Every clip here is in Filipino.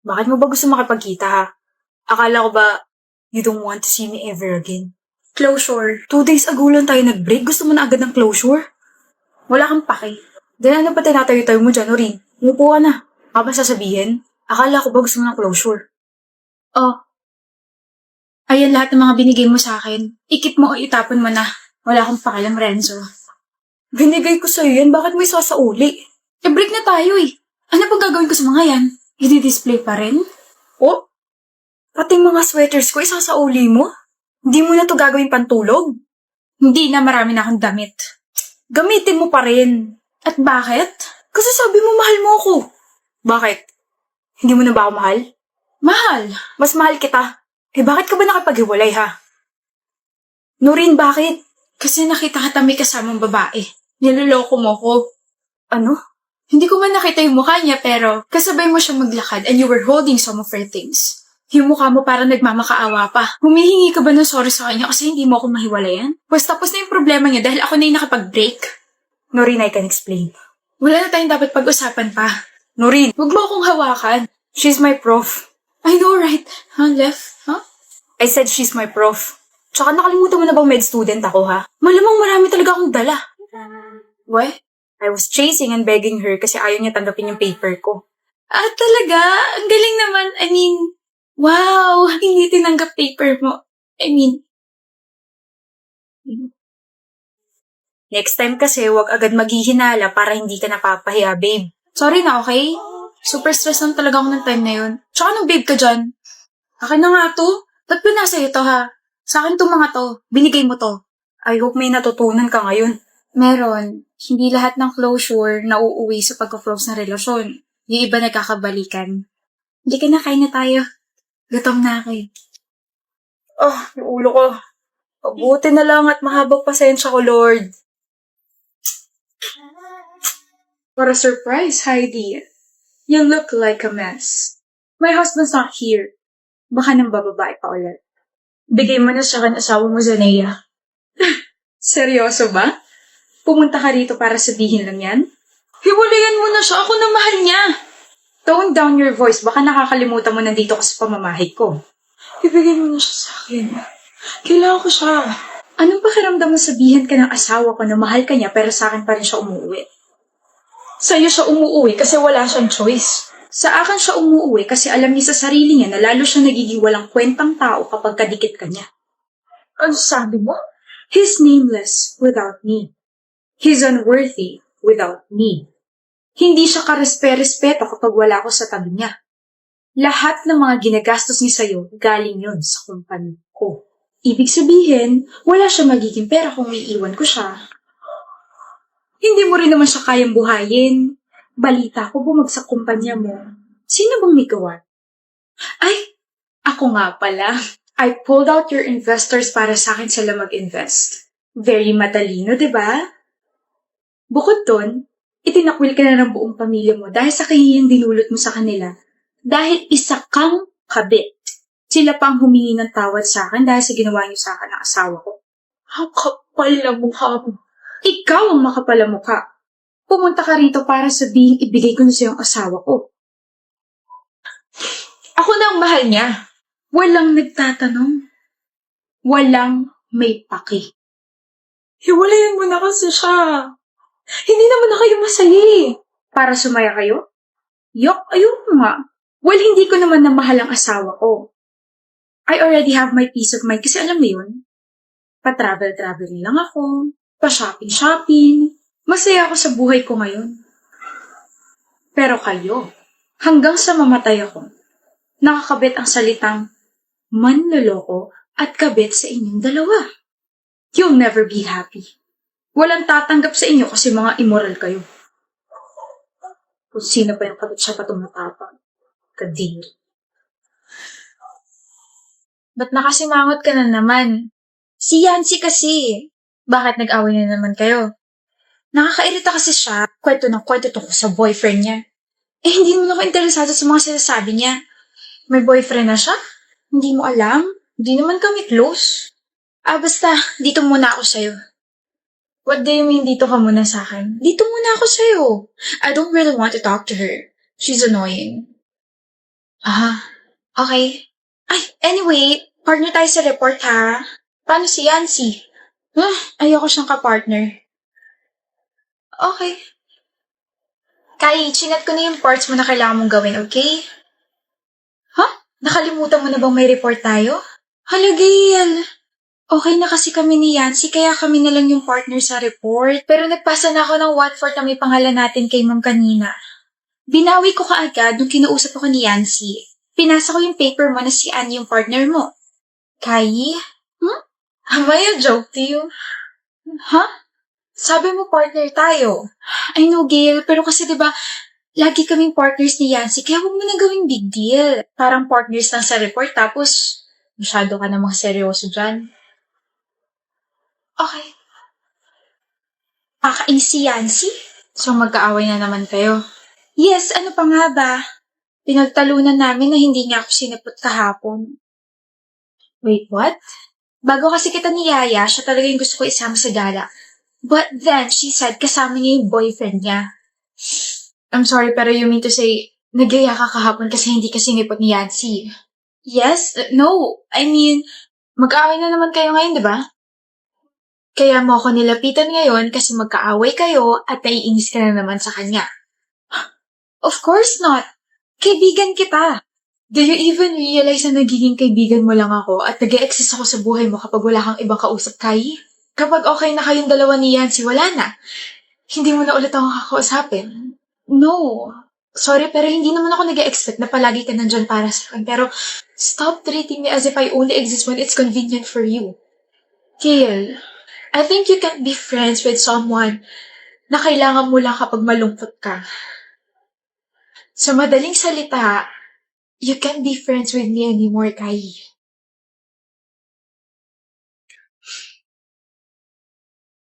Bakit mo ba gusto makipagkita ha? Akala ko ba you don't want to see me ever again? Closure. 2 days ago lang tayo nag-break. Gusto mo na agad ng closure? Wala kang pake. Then ano pa tinatayo-tayo mo dyan, Orin? Umupo ka na. Ano ba sasabihin? Akala ko ba gusto mo ng closure? Oh. Ayan lahat ng mga binigay mo sa akin. Ikip mo o itapon mo na. Wala akong pakialam, Renzo. Binigay ko sa'yo yan. Bakit mo isasauli? Break na tayo eh. Ano pang gagawin ko sa mga yan? I-display pa rin? Oh? Pati mga sweaters ko isasauli mo? Hindi mo na to gagawin pantulog? Hindi na, marami na akong damit. Gamitin mo pa rin. At bakit? Kasi sabi mo mahal mo ako. Bakit? Hindi mo na ba ako mahal? Mahal. Mas mahal kita. Bakit ka ba nakipaghiwalay ha? Nurin, bakit? Kasi nakita ka may kasamang babae. Niloloko mo ko. Ano? Hindi ko man nakita yung mukha niya pero kasabay mo siya maglakad and you were holding some of her things. Yung mukha mo parang nagmamakaawa pa. Humihingi ka ba ng sorry sa kanya kasi hindi mo ako mahiwalayan? Pues tapos na yung problema niya dahil ako na yung nakapag-break. Norin, I can explain. Wala na tayong dapat pag-usapan pa. Norin, huwag mo akong hawakan. She's my prof. I know, right? Huh, left? Huh? I said she's my prof. Tsaka nakalimutan mo na bang med student ako, ha? Malamang marami talaga akong dala. What? I was chasing and begging her kasi ayaw niya tanggapin yung paper ko. Ah, talaga? Ang galing naman. I mean, wow, hindi tinanggap paper mo. I mean, next time kasi wag agad maghihinala para hindi ka napapahiya, babe. Sorry na, okay? Super stress lang talaga ako ng time na yun. Tsaka nung babe ka dyan. Akin na nga to. Ba't ba nasa iyo to, ha? Sa akin to mga to. Binigay mo to. I hope may natutunan ka ngayon. Meron. Hindi lahat ng closure na uuwi sa pagka-close na relasyon. Yung iba nagkakabalikan. Hindi ka na, kain na tayo. Gutom na ako eh. Oh, yung ulo ko. Pabuti na lang at mahabang pasensya ko, Lord. What a surprise, Heidi. You look like a mess. My husband's not here. Baka nang bababae pa ulit. Bigay mo na sa akin asawa mo, Zanea. Seryoso ba? Pumunta ka rito para sabihin lang yan? Hiwalayan mo na siya. Ako na mahal niya. Tone down your voice. Baka nakakalimutan mo nandito ka sa pamamahay ko. Ibigay mo na siya sa akin. Kailangan ko siya. Anong pakiramdam mo sabihin ka ng asawa ko na mahal ka niya pero sa akin pa rin siya umuwi? Sa'yo siya umuwi kasi wala siyang choice. Sa akin siya umuwi kasi alam niya sa sarili niya na lalo siya nagiging walang kwentang tao kapag kadikit ka niya. Ano sabi mo? He's nameless without me. He's unworthy without me. Hindi siya karespe-respeto kapag wala ako sa tabi niya. Lahat ng mga ginagastos niya sa'yo, galing yun sa kumpanya ko. Ibig sabihin, wala siya magiging pera kung iiwan ko siya. Hindi mo rin naman siya kayang buhayin. Balita ko bumagsak kumpanya mo. Sino bang may gawa? Ay, ako nga pala. I pulled out your investors para sa akin sila mag-invest. Very matalino, di ba? Bukod doon, itinakwil ka na ng buong pamilya mo dahil sa kahihiyang dinulot mo sa kanila. Dahil isa kang kabit. Sila pa ang humingi ng tawad sa akin dahil sa ginawa niyo sa akin ng asawa ko. Ang kapal na mukha mo. Ikaw ang makapal na mukha. Pumunta ka rito para sabihin ibigay ko na sa iyong asawa ko. Ako na ang mahal niya. Walang nagtatanong. Walang may paki. Hiwalayan mo na kasi siya. Hindi naman na kayo masaya eh. Para sumaya kayo? Yok, ayun nga. Well, hindi ko naman na mahal ang asawa ko. I already have my peace of mind kasi alam mo yun, pa-travel-travel lang ako, pa-shopping-shopping. Masaya ako sa buhay ko ngayon. Pero kayo, hanggang sa mamatay ako, nakakabit ang salitang manloloko at kabit sa inyong dalawa. You'll never be happy. Walang tatanggap sa inyo kasi mga immoral kayo. Kung sino pa yung kabit siya pa tumatapang. Kadiri. Ba't nakasimangot ka na naman? Si Yancy kasi. Bakit nag-away na naman kayo? Nakakairita kasi siya. Kwento ng kwento tungkol sa boyfriend niya. Hindi mo na ako interesado sa mga sinasabi niya. May boyfriend na siya? Hindi mo alam? Hindi naman kami close. Basta, dito muna ako sa'yo. What do you mean dito ka muna sa akin? Dito muna ako sa'yo. I don't really want to talk to her. She's annoying. Ah, okay. Ay, anyway, partner tayo sa report ha. Paano si Yancy? Ayoko siyang ka-partner. Okay. Kai, chinat ko na yung parts mo na kailangan mong gawin, okay? Ha? Nakalimutan mo na bang may report tayo? Hala, Gail. Okay na kasi kami ni Yancy, kaya kami na lang yung partner sa report. Pero nagpasa na ako ng 1/4 na may pangalan natin kay ma'am kanina. Binawi ko kaagad nung kinausap ako ni Yancy. Pinasa ko yung paper mo na si Anne yung partner mo. Kai? Am I a joke to you? Ha? Sabi mo partner tayo. I know, Gail, pero kasi 'di ba lagi kaming partners ni Yancy, kaya huwag mo na gawing big deal. Parang partners lang sa report, tapos masyado ka namang seryoso dyan. Okay. Kakainis si Yancy? So magkaaway na naman kayo? Yes, ano pa nga ba? Pinagtalunan namin na hindi niya ako sinipot kahapon. Wait, what? Bago kasi kita niyaya, siya talaga yung gusto ko isama sa gala. But then, she said kasama niya yung boyfriend niya. I'm sorry, pero you mean to say, nagaya ka kahapon kasi hindi ka sinipot ni Yancy? Yes? No. I mean, mag-aaway na naman kayo ngayon, di ba? Kaya mo ako nilapitan ngayon kasi magkaaway kayo at naiinis ka na naman sa kanya. Of course not. Kaibigan kita. Do you even realize na nagiging kaibigan mo lang ako at nag-e-exist ako sa buhay mo kapag wala kang ibang kausap, Kai? Kapag okay na kayong dalawa ni Yancy, wala na. Hindi mo na ulit ako kakausapin. No. Sorry, pero hindi naman ako nag-expect na palagi ka nandyan para sa akin. Pero stop treating me as if I only exist when it's convenient for you. Kiel, I think you can't be friends with someone na kailangan mo lang kapag malungkot ka. Sa madaling salita, you can't be friends with me anymore, Kai.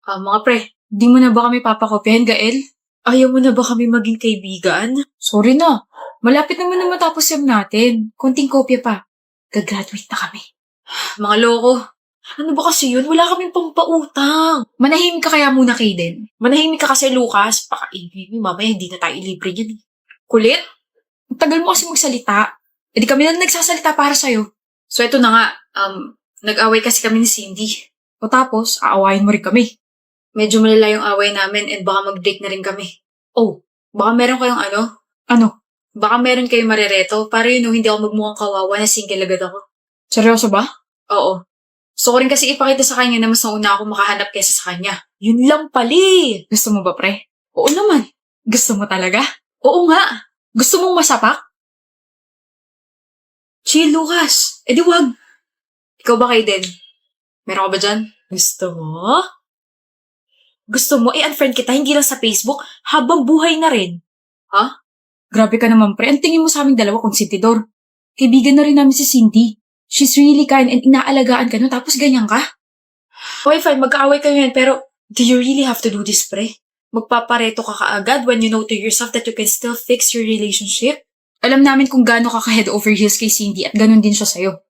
Mga pre, di mo na ba kami papakopyahin, Gael? Ayaw mo na ba kami maging kaibigan? Sorry na. Malapit naman na matapos yung natin. Konting kopya pa. Gagraduate na kami. Mga loko. Ano ba kasi yun? Wala kaming pampautang. Manahimik ka kaya muna, Kaden. Manahimik ka kasi, Lucas. Pakaingin mo, mamaya hindi na tayo libre yan. Kulit? Ang tagal mo kasi magsalita. E di kami na nagsasalita para sa'yo. So eto na nga, nag-away kasi kami ni Cindy. O tapos, aawayin mo rin kami. Medyo malala yung away namin and baka mag-break na rin kami. Oh, baka meron kayong ano? Ano? Baka meron kayong marereto para yun hindi ako magmukhang kawawa na single agad ako. Seryoso ba? Oo. Gusto ko rin kasi ipakita sa kanya na mas nauna ako makahanap kaysa sa kanya. Yun lang pali! Gusto mo ba, pre? Oo naman. Gusto mo talaga? Oo nga. Gusto mong masapak? Chill, Lucas. Eh di wag. Ikaw ba, Kaiden? Meron ka ba dyan? Gusto mo? Gusto mo i-unfriend kita hindi lang sa Facebook habang buhay na rin? Ha? Grabe ka naman, pre. Ang tingin mo sa aming dalawa konsentidor. Kaibigan na rin namin si Cindy. She's really kind and inaalagaan ka no, tapos ganyan ka? Okay, fine. Magkaaway kayo yan, pero do you really have to do this, pre? Magpapareto ka kaagad when you know to yourself that you can still fix your relationship? Alam namin kung gaano ka ka-head over heels kay Cindy at ganun din siya sa'yo.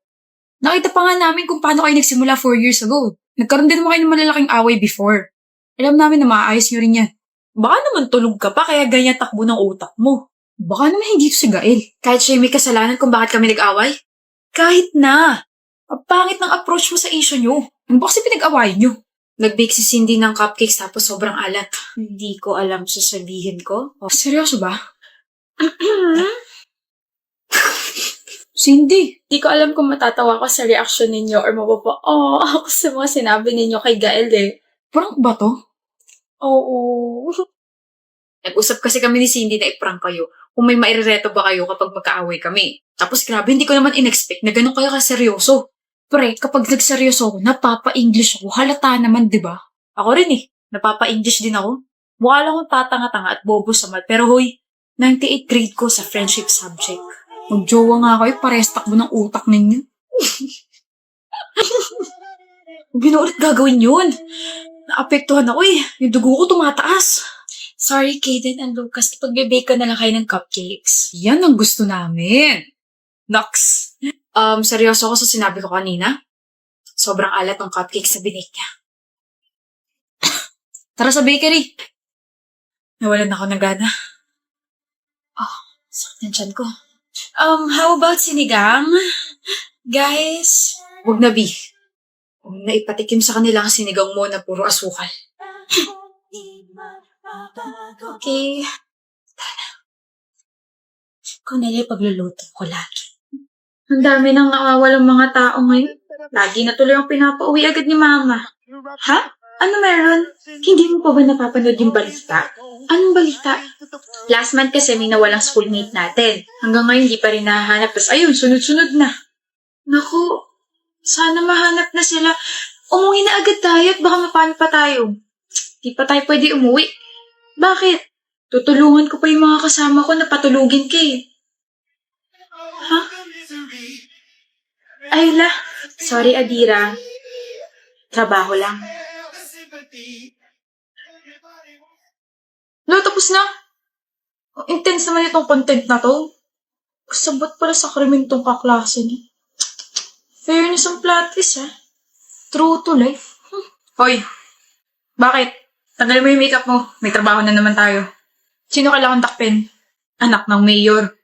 Nakita pa nga namin kung paano kayo nagsimula 4 years ago. Nagkaroon din naman kayo ng malalaking away before. Alam namin na maaayos nyo rin yan. Baka naman tulog ka pa kaya ganyan takbo ng utak mo. Baka naman hindi to si Gael. Kahit siya may kasalanan kung bakit kami nag-away? Kahit na. Ang pangit ng approach mo sa issue nyo. Ano ba kasi pinag-awayan nyo? Nag-bake si Cindy ng cupcakes tapos sobrang alat. Hindi ko alam sasabihin ko. Oh, seryoso ba? Cindy, di ko alam kung matatawa ko sa reaction ninyo or ako sa mga sinabi ninyo kay Gael eh. Prank ba to? Oo. Nag-usap kasi kami ni Cindy na i-prank kayo kung may mairereto ba kayo kapag magkaaway kami. Tapos grabe, hindi ko naman in-expect na ganun kayo kaseryoso. Pre, kapag nagseryoso ako, napapa-English ako. Halata naman, di ba? Ako rin eh. Napapa-English din ako. Mukha lang akong tatanga-tanga at bobo sa math. Pero hoy, 98 grade ko sa friendship subject. Magjowa nga kayo, parehas takbo ng utak ninyo. Binuulit gagawin yun. Naapektuhan ako eh. Yung dugo ko tumataas. Sorry, Kaden and Lucas. Pagbe-bake ka na lang kayo ng cupcakes. Yan ang gusto namin. Nox. Seryoso ako sa sinabi ko kanina. Sobrang alat ng cupcakes na binake niya. Tara sa bakery. Nawalan ako ng gana. Sakit ng tiyan ko. How about sinigang? Guys? Huwag na, B. Huwag na ipatikim sa kanila ang sinigang mo na puro asukal. Okay. Ikaw na yung pagluluto ko lagi. Ang dami nang nawawalang mga tao ngayon. Lagi na tuloy ang pinapauwi agad ni Mama. Ha? Ano meron? Hindi mo pa ba napapanood yung balita? Anong balita? Last month kasi may nawalang schoolmate natin. Hanggang ngayon di pa rin nahahanap. Tapos ayun, sunod-sunod na. Naku, sana mahanap na sila. Umuwi na agad tayo at baka mapano pa tayo. Di pa tayo pwede umuwi. Bakit? Tutulungan ko pa yung mga kasama ko na patulugin ka eh. Ha? Ayla. Sorry, Adira. Trabaho lang. No, tapos na. Intense naman itong content na to. Kasabot pala sa krimen tong kaklase niya. Fairness ang plot twist, ha? True to life. Hoy, bakit? Tanggalin mo yung makeup mo. May trabaho na naman tayo. Sino kailangan takpin? Anak ng mayor.